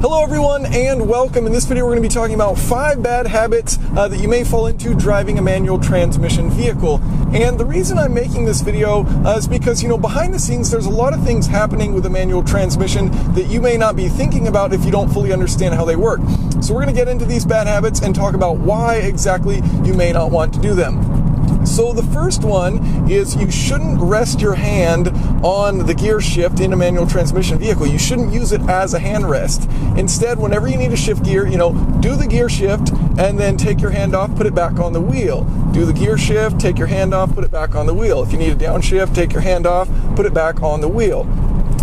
Hello everyone and welcome. In this video we're going to be talking about 5 bad habits that you may fall into driving a manual transmission vehicle. And the reason I'm making this video is because, behind the scenes there's a lot of things happening with a manual transmission that you may not be thinking about if you don't fully understand how they work. So we're going to get into these bad habits and talk about why exactly you may not want to do them. So the first one is you shouldn't rest your hand on the gear shift in a manual transmission vehicle. You shouldn't use it as a hand rest. Instead, whenever you need to shift gear, do the gear shift and then take your hand off, put it back on the wheel. Do the gear shift, take your hand off, put it back on the wheel. If you need a downshift, take your hand off, put it back on the wheel.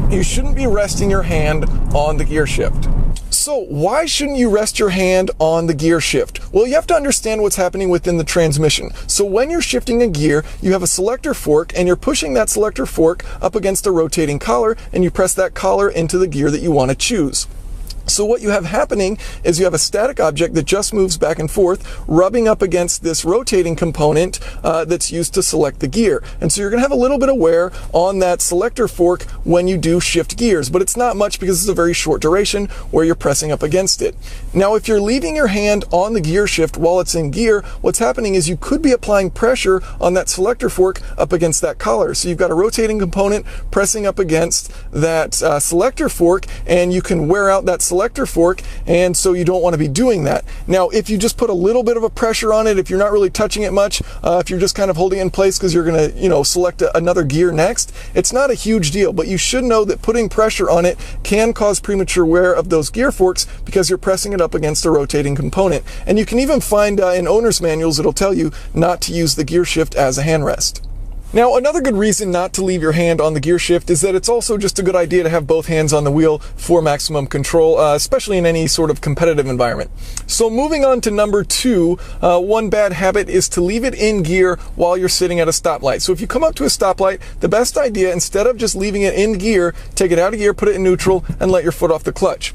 You shouldn't be resting your hand on the gear shift. So why shouldn't you rest your hand on the gear shift? Well, you have to understand what's happening within the transmission. So when you're shifting a gear, you have a selector fork and you're pushing that selector fork up against a rotating collar and you press that collar into the gear that you want to choose. So what you have happening is you have a static object that just moves back and forth, rubbing up against this rotating component that's used to select the gear. And so you're going to have a little bit of wear on that selector fork when you do shift gears, but it's not much because it's a very short duration where you're pressing up against it. Now, if you're leaving your hand on the gear shift while it's in gear, what's happening is you could be applying pressure on that selector fork up against that collar. So you've got a rotating component pressing up against that selector fork, and you can wear out that selector fork, and so you don't want to be doing that. Now, if you just put a little bit of a pressure on it, if you're not really touching it much, if you're just kind of holding it in place because you're going to, select another gear next, it's not a huge deal, but you should know that putting pressure on it can cause premature wear of those gear forks because you're pressing it up against a rotating component. And you can even find in owner's manuals it'll tell you not to use the gear shift as a hand rest. Now, another good reason not to leave your hand on the gear shift is that it's also just a good idea to have both hands on the wheel for maximum control, especially in any sort of competitive environment. So moving on to number 2, one bad habit is to leave it in gear while you're sitting at a stoplight. So if you come up to a stoplight, the best idea, instead of just leaving it in gear, take it out of gear, put it in neutral, and let your foot off the clutch.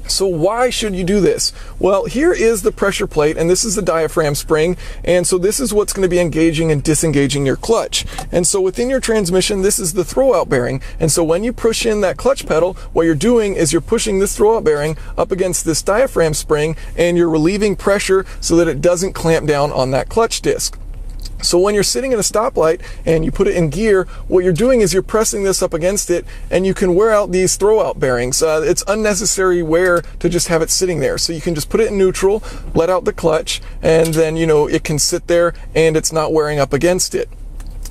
So why should you do this? Well, here is the pressure plate, and this is the diaphragm spring, and so this is what's going to be engaging and disengaging your clutch. And so within your transmission, this is the throwout bearing, and so when you push in that clutch pedal, what you're doing is you're pushing this throwout bearing up against this diaphragm spring, and you're relieving pressure so that it doesn't clamp down on that clutch disc. So when you're sitting at a stoplight and you put it in gear, what you're doing is you're pressing this up against it, and you can wear out these throwout bearings. It's unnecessary wear to just have it sitting there. So you can just put it in neutral, let out the clutch, and then, it can sit there and it's not wearing up against it.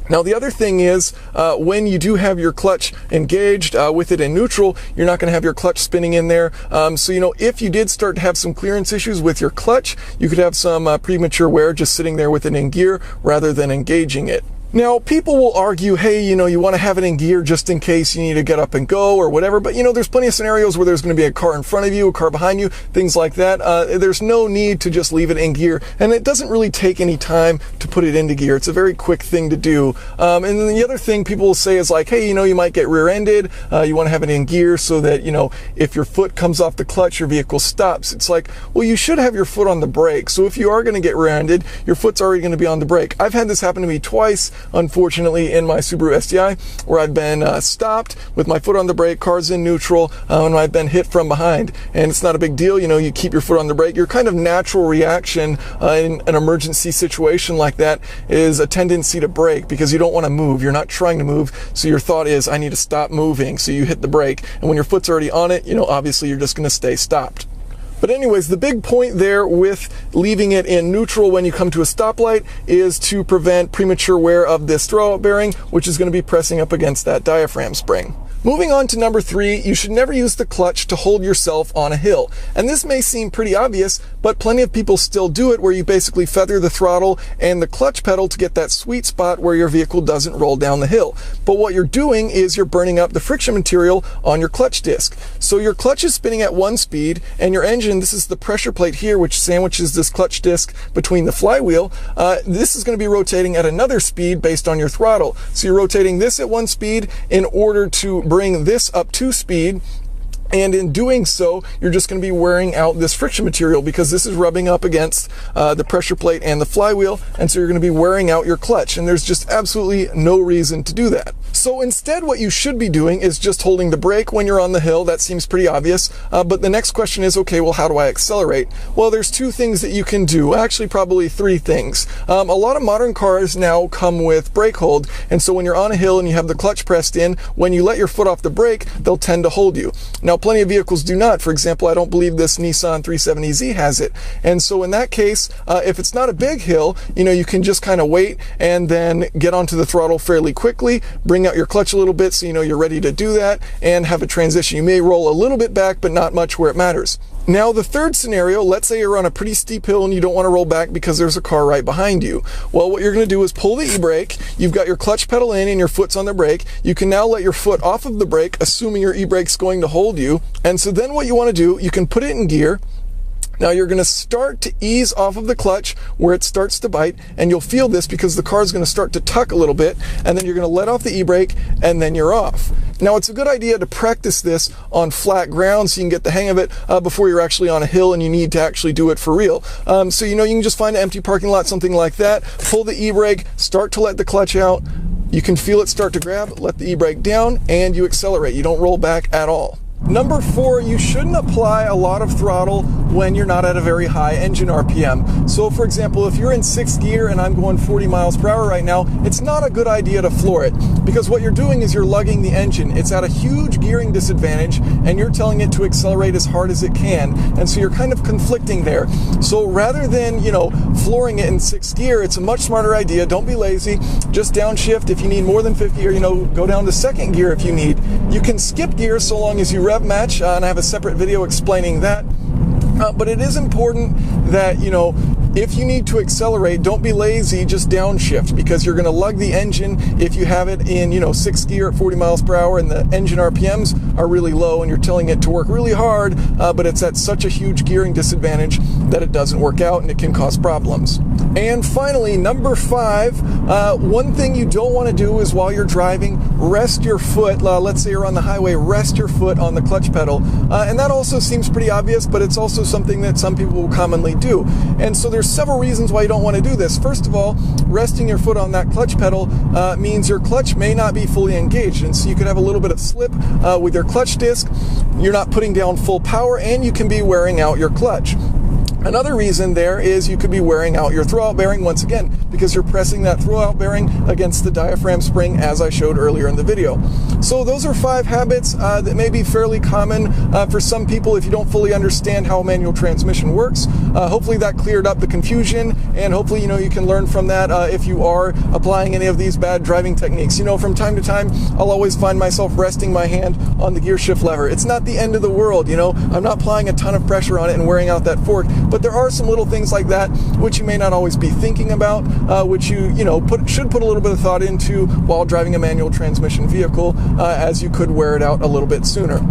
Now, the other thing is when you do have your clutch engaged with it in neutral, you're not going to have your clutch spinning in there. So, if you did start to have some clearance issues with your clutch, you could have some premature wear just sitting there with it in gear rather than engaging it. Now, people will argue, hey, you want to have it in gear just in case you need to get up and go or whatever, but there's plenty of scenarios where there's going to be a car in front of you, a car behind you, things like that. There's no need to just leave it in gear, and it doesn't really take any time to put it into gear. It's a very quick thing to do. And then the other thing people will say is like, hey, you might get rear-ended. You want to have it in gear so that, if your foot comes off the clutch, your vehicle stops. It's like, well, you should have your foot on the brake. So if you are going to get rear-ended, your foot's already going to be on the brake. I've had this happen to me twice, unfortunately, in my Subaru STI, where I've been stopped with my foot on the brake, car's in neutral, and I've been hit from behind. And it's not a big deal, you keep your foot on the brake. Your kind of natural reaction in an emergency situation like that is a tendency to brake because you don't want to move. You're not trying to move, so your thought is, I need to stop moving. So you hit the brake, and when your foot's already on it, obviously you're just going to stay stopped. But anyways, the big point there with leaving it in neutral when you come to a stoplight is to prevent premature wear of this throwout bearing, which is going to be pressing up against that diaphragm spring. Moving on to number 3, you should never use the clutch to hold yourself on a hill. And this may seem pretty obvious, but plenty of people still do it, where you basically feather the throttle and the clutch pedal to get that sweet spot where your vehicle doesn't roll down the hill. But what you're doing is you're burning up the friction material on your clutch disc. So your clutch is spinning at 1 speed, and your engine, this is the pressure plate here, which sandwiches this clutch disc between the flywheel, this is going to be rotating at another speed based on your throttle. So you're rotating this at 1 speed in order to bring this up to speed, And in doing so, you're just going to be wearing out this friction material because this is rubbing up against the pressure plate and the flywheel, and so you're going to be wearing out your clutch, and there's just absolutely no reason to do that. So instead, what you should be doing is just holding the brake when you're on the hill. That seems pretty obvious. But the next question is, okay, well, how do I accelerate? Well, there's two things that you can do. Actually, probably three things. A lot of modern cars now come with brake hold. And so when you're on a hill and you have the clutch pressed in, when you let your foot off the brake, they'll tend to hold you. Now, plenty of vehicles do not. For example, I don't believe this Nissan 370Z has it. And so in that case, if it's not a big hill, you can just kind of wait and then get onto the throttle fairly quickly, bring out your clutch a little bit so you're ready to do that, and have a transition. You may roll a little bit back, but not much where it matters. Now, the third scenario, let's say you're on a pretty steep hill and you don't want to roll back because there's a car right behind you. Well, what you're going to do is pull the e-brake. You've got your clutch pedal in and your foot's on the brake. You can now let your foot off of the brake, assuming your e-brake's going to hold you. And so then what you want to do, you can put it in gear. Now you're going to start to ease off of the clutch where it starts to bite, and you'll feel this because the car is going to start to tuck a little bit, and then you're going to let off the e-brake, and then you're off. Now it's a good idea to practice this on flat ground so you can get the hang of it before you're actually on a hill and you need to actually do it for real. So you can just find an empty parking lot, something like that, pull the e-brake, start to let the clutch out. You can feel it start to grab, let the e-brake down, and you accelerate. You don't roll back at all. Number 4, you shouldn't apply a lot of throttle when you're not at a very high engine RPM. So for example, if you're in 6th gear and I'm going 40 miles per hour right now, it's not a good idea to floor it, because what you're doing is you're lugging the engine. It's at a huge gearing disadvantage and you're telling it to accelerate as hard as it can. And so you're kind of conflicting there. So rather than, flooring it in 6th gear, it's a much smarter idea. Don't be lazy. Just downshift if you need more than 50, or, go down to 2nd gear if you need. You can skip gears so long as you rev match, and I have a separate video explaining that. But it is important that, if you need to accelerate, don't be lazy, just downshift, because you're going to lug the engine if you have it in, 6th gear at 40 miles per hour and the engine RPMs are really low and you're telling it to work really hard, but it's at such a huge gearing disadvantage that it doesn't work out and it can cause problems. And finally, number 5, one thing you don't want to do is while you're driving, rest your foot. Let's say you're on the highway, rest your foot on the clutch pedal. And that also seems pretty obvious, but it's also something that some people will commonly do. And so there's several reasons why you don't want to do this. First of all, resting your foot on that clutch pedal means your clutch may not be fully engaged. And so you could have a little bit of slip with your clutch disc. You're not putting down full power, and you can be wearing out your clutch. Another reason there is you could be wearing out your throwout bearing once again, because you're pressing that throwout bearing against the diaphragm spring, as I showed earlier in the video. So those are 5 habits that may be fairly common for some people if you don't fully understand how a manual transmission works. Hopefully that cleared up the confusion, and hopefully you can learn from that if you are applying any of these bad driving techniques. From time to time, I'll always find myself resting my hand on the gear shift lever. It's not the end of the world, I'm not applying a ton of pressure on it and wearing out that fork. But there are some little things like that which you may not always be thinking about, which you should put a little bit of thought into while driving a manual transmission vehicle, as you could wear it out a little bit sooner.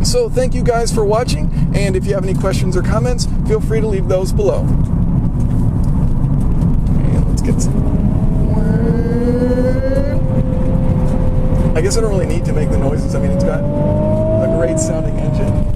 So thank you guys for watching, and if you have any questions or comments, feel free to leave those below. And let's get some. I guess I don't really need to make the noises. I mean, it's got a great sounding engine.